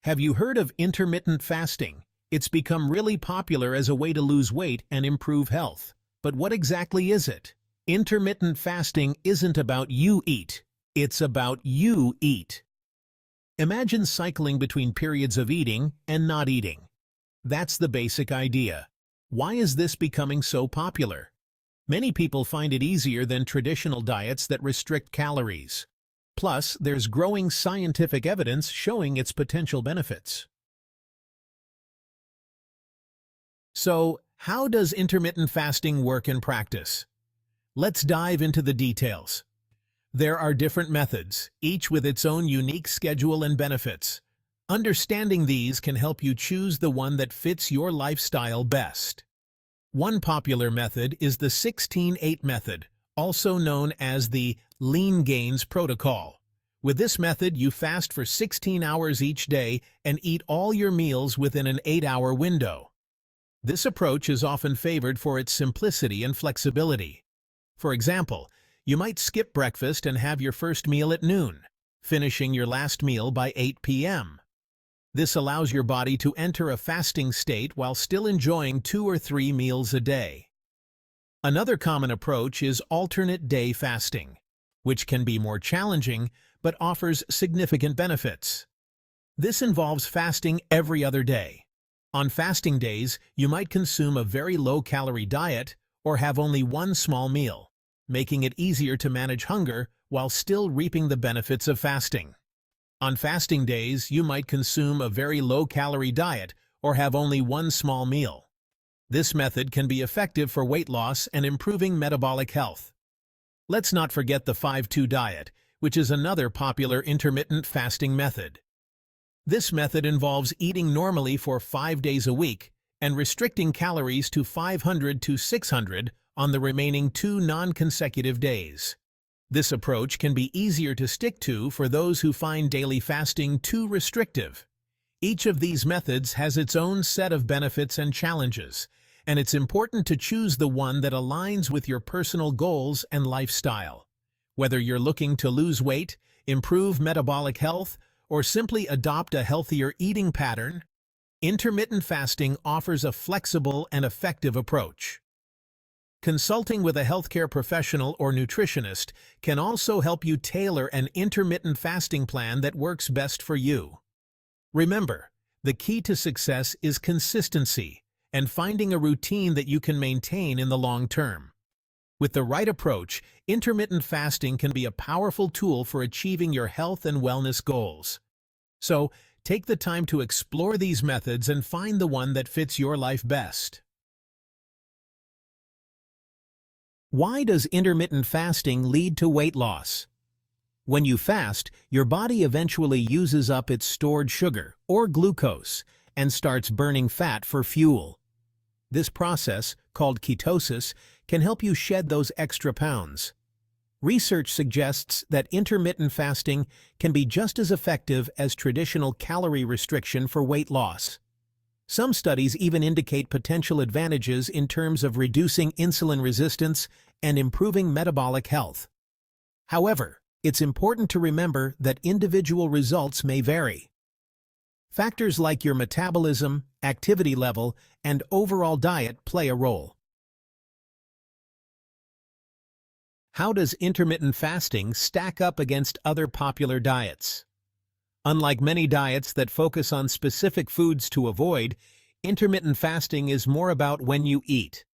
Have you heard of intermittent fasting? It's become really popular as a way to lose weight and improve health. But what exactly is it? Intermittent fasting isn't about you eat. It's about you eat. Imagine cycling between periods of eating and not eating. That's the basic idea. Why is this becoming so popular? Many people find it easier than traditional diets that restrict calories. Plus, there's growing scientific evidence showing its potential benefits. So, how does intermittent fasting work in practice? Let's dive into the details. There are different methods, each with its own unique schedule and benefits. Understanding these can help you choose the one that fits your lifestyle best. One popular method is the 16-8 method, also known as the Lean Gains Protocol. With this method, you fast for 16 hours each day and eat all your meals within an 8-hour window. This approach is often favored for its simplicity and flexibility. For example, you might skip breakfast and have your first meal at noon, finishing your last meal by 8 p.m. This allows your body to enter a fasting state while still enjoying 2 or 3 meals a day. Another common approach is alternate day fasting, which can be more challenging but offers significant benefits. This involves fasting every other day. On fasting days, you might consume a very low-calorie diet or have only one small meal, making it easier to manage hunger while still reaping the benefits of fasting. On fasting days, you might consume a very low-calorie diet or have only one small meal. This method can be effective for weight loss and improving metabolic health. Let's not forget the 5-2 diet, which is another popular intermittent fasting method. This method involves eating normally for 5 days a week and restricting calories to 500 to 600 on the remaining 2 non-consecutive days. This approach can be easier to stick to for those who find daily fasting too restrictive. Each of these methods has its own set of benefits and challenges, and it's important to choose the one that aligns with your personal goals and lifestyle. Whether you're looking to lose weight, improve metabolic health, or simply adopt a healthier eating pattern, intermittent fasting offers a flexible and effective approach. Consulting with a healthcare professional or nutritionist can also help you tailor an intermittent fasting plan that works best for you. Remember, the key to success is consistency and finding a routine that you can maintain in the long term. With the right approach, intermittent fasting can be a powerful tool for achieving your health and wellness goals. So, take the time to explore these methods and find the one that fits your life best. Why does intermittent fasting lead to weight loss? When you fast, your body eventually uses up its stored sugar, or glucose, and starts burning fat for fuel. This process, called ketosis, can help you shed those extra pounds. Research suggests that intermittent fasting can be just as effective as traditional calorie restriction for weight loss. Some studies even indicate potential advantages in terms of reducing insulin resistance and improving metabolic health. However, it's important to remember that individual results may vary. Factors like your metabolism, activity level, and overall diet play a role. How does intermittent fasting stack up against other popular diets? Unlike many diets that focus on specific foods to avoid, intermittent fasting is more about when you eat.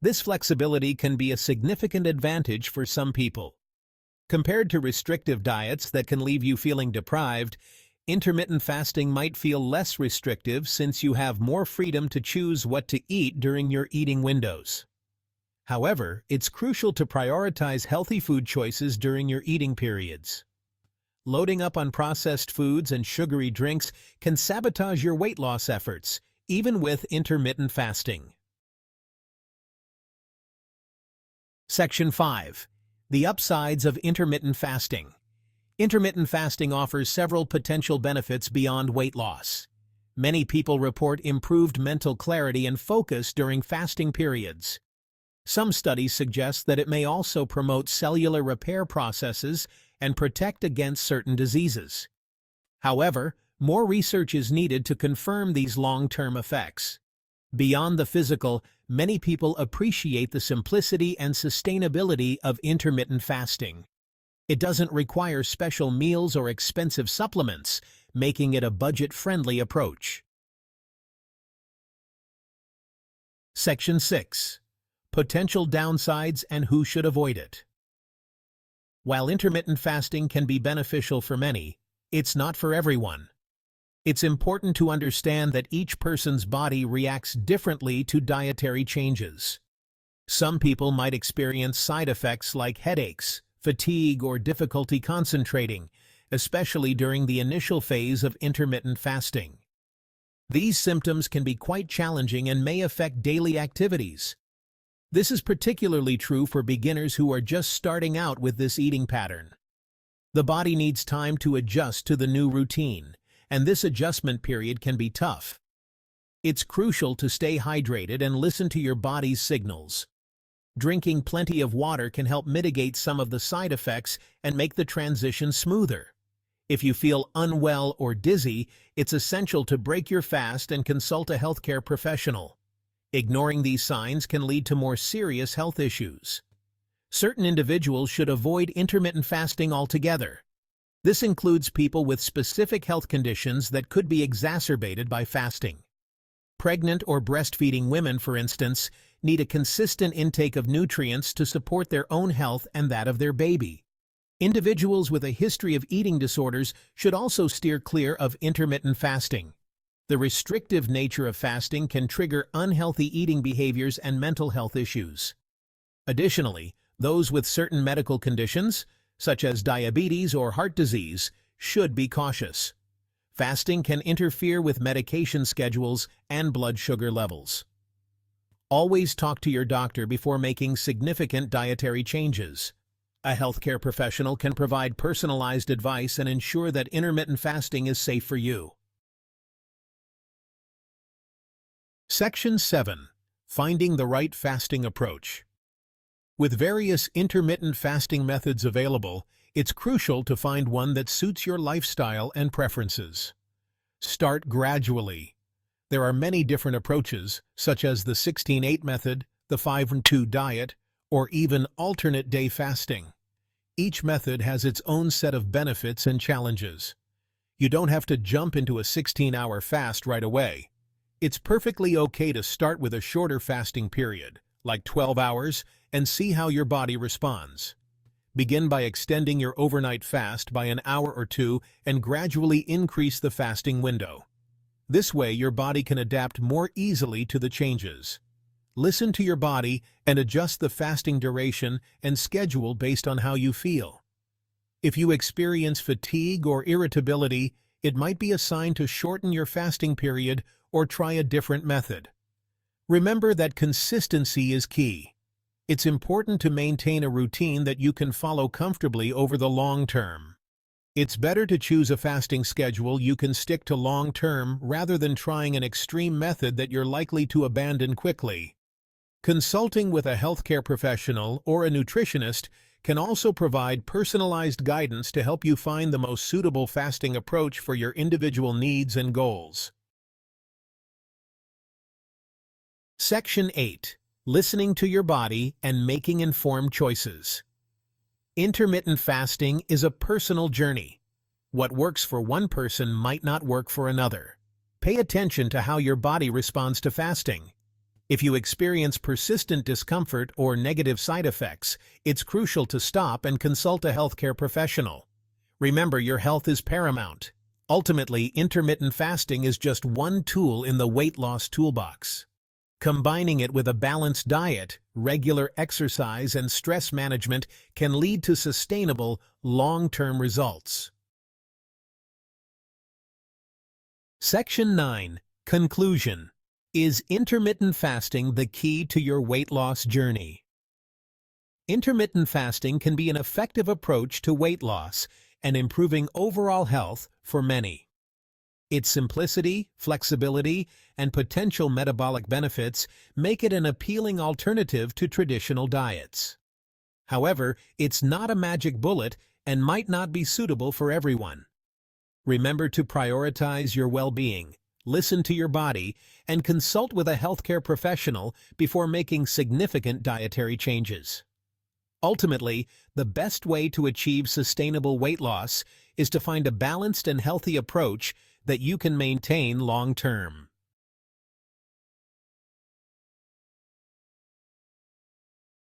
This flexibility can be a significant advantage for some people. Compared to restrictive diets that can leave you feeling deprived, intermittent fasting might feel less restrictive since you have more freedom to choose what to eat during your eating windows. However, it's crucial to prioritize healthy food choices during your eating periods. Loading up on processed foods and sugary drinks can sabotage your weight loss efforts, even with intermittent fasting. Section 5. The upsides of intermittent fasting. Intermittent fasting offers several potential benefits beyond weight loss. Many people report improved mental clarity and focus during fasting periods. Some studies suggest that it may also promote cellular repair processes and protect against certain diseases. However, More research is needed to confirm these long-term effects. Beyond the physical, many people appreciate the simplicity and sustainability of intermittent fasting. It doesn't require special meals or expensive supplements, making it a budget-friendly approach. Section 6. Potential downsides and who should avoid it. While intermittent fasting can be beneficial for many, it's not for everyone. It's important to understand that each person's body reacts differently to dietary changes. Some people might experience side effects like headaches, fatigue, or difficulty concentrating, especially during the initial phase of intermittent fasting. These symptoms can be quite challenging and may affect daily activities. This is particularly true for beginners who are just starting out with this eating pattern. The body needs time to adjust to the new routine, and this adjustment period can be tough. It's crucial to stay hydrated and listen to your body's signals. Drinking plenty of water can help mitigate some of the side effects and make the transition smoother. If you feel unwell or dizzy, it's essential to break your fast and consult a healthcare professional. Ignoring these signs can lead to more serious health issues. Certain individuals should avoid intermittent fasting altogether. This includes people with specific health conditions that could be exacerbated by fasting. Pregnant or breastfeeding women, for instance, need a consistent intake of nutrients to support their own health and that of their baby. Individuals with a history of eating disorders should also steer clear of intermittent fasting. The restrictive nature of fasting can trigger unhealthy eating behaviors and mental health issues. Additionally, those with certain medical conditions, such as diabetes or heart disease, should be cautious. Fasting can interfere with medication schedules and blood sugar levels. Always talk to your doctor before making significant dietary changes. A healthcare professional can provide personalized advice and ensure that intermittent fasting is safe for you. Section 7. Finding the right fasting approach. With various intermittent fasting methods available, it's crucial to find one that suits your lifestyle and preferences. Start gradually. There are many different approaches, such as the 16-8 method, the 5-2 diet, or even alternate day fasting. Each method has its own set of benefits and challenges. You don't have to jump into a 16-hour fast right away. It's perfectly okay to start with a shorter fasting period, like 12 hours, and see how your body responds. Begin by extending your overnight fast by an hour or two and gradually increase the fasting window. This way, your body can adapt more easily to the changes. Listen to your body and adjust the fasting duration and schedule based on how you feel. If you experience fatigue or irritability, it might be a sign to shorten your fasting period or try a different method. Remember that consistency is key. It's important to maintain a routine that you can follow comfortably over the long term. It's better to choose a fasting schedule you can stick to long term rather than trying an extreme method that you're likely to abandon quickly. Consulting with a healthcare professional or a nutritionist can also provide personalized guidance to help you find the most suitable fasting approach for your individual needs and goals. Section 8. Listening to your body and making informed choices. Intermittent fasting is a personal journey. What works for one person might not work for another. Pay attention to how your body responds to fasting. If you experience persistent discomfort or negative side effects, it's crucial to stop and consult a healthcare professional. Remember, your health is paramount. Ultimately, intermittent fasting is just one tool in the weight loss toolbox. Combining it with a balanced diet, regular exercise, and stress management can lead to sustainable, long-term results. Section 9. Conclusion. Is intermittent fasting the key to your weight loss journey? Intermittent fasting can be an effective approach to weight loss and improving overall health for many. Its simplicity, flexibility, and potential metabolic benefits make it an appealing alternative to traditional diets. However, it's not a magic bullet and might not be suitable for everyone. Remember to prioritize your well-being, listen to your body, and consult with a healthcare professional before making significant dietary changes. Ultimately, the best way to achieve sustainable weight loss is to find a balanced and healthy approach that you can maintain long-term.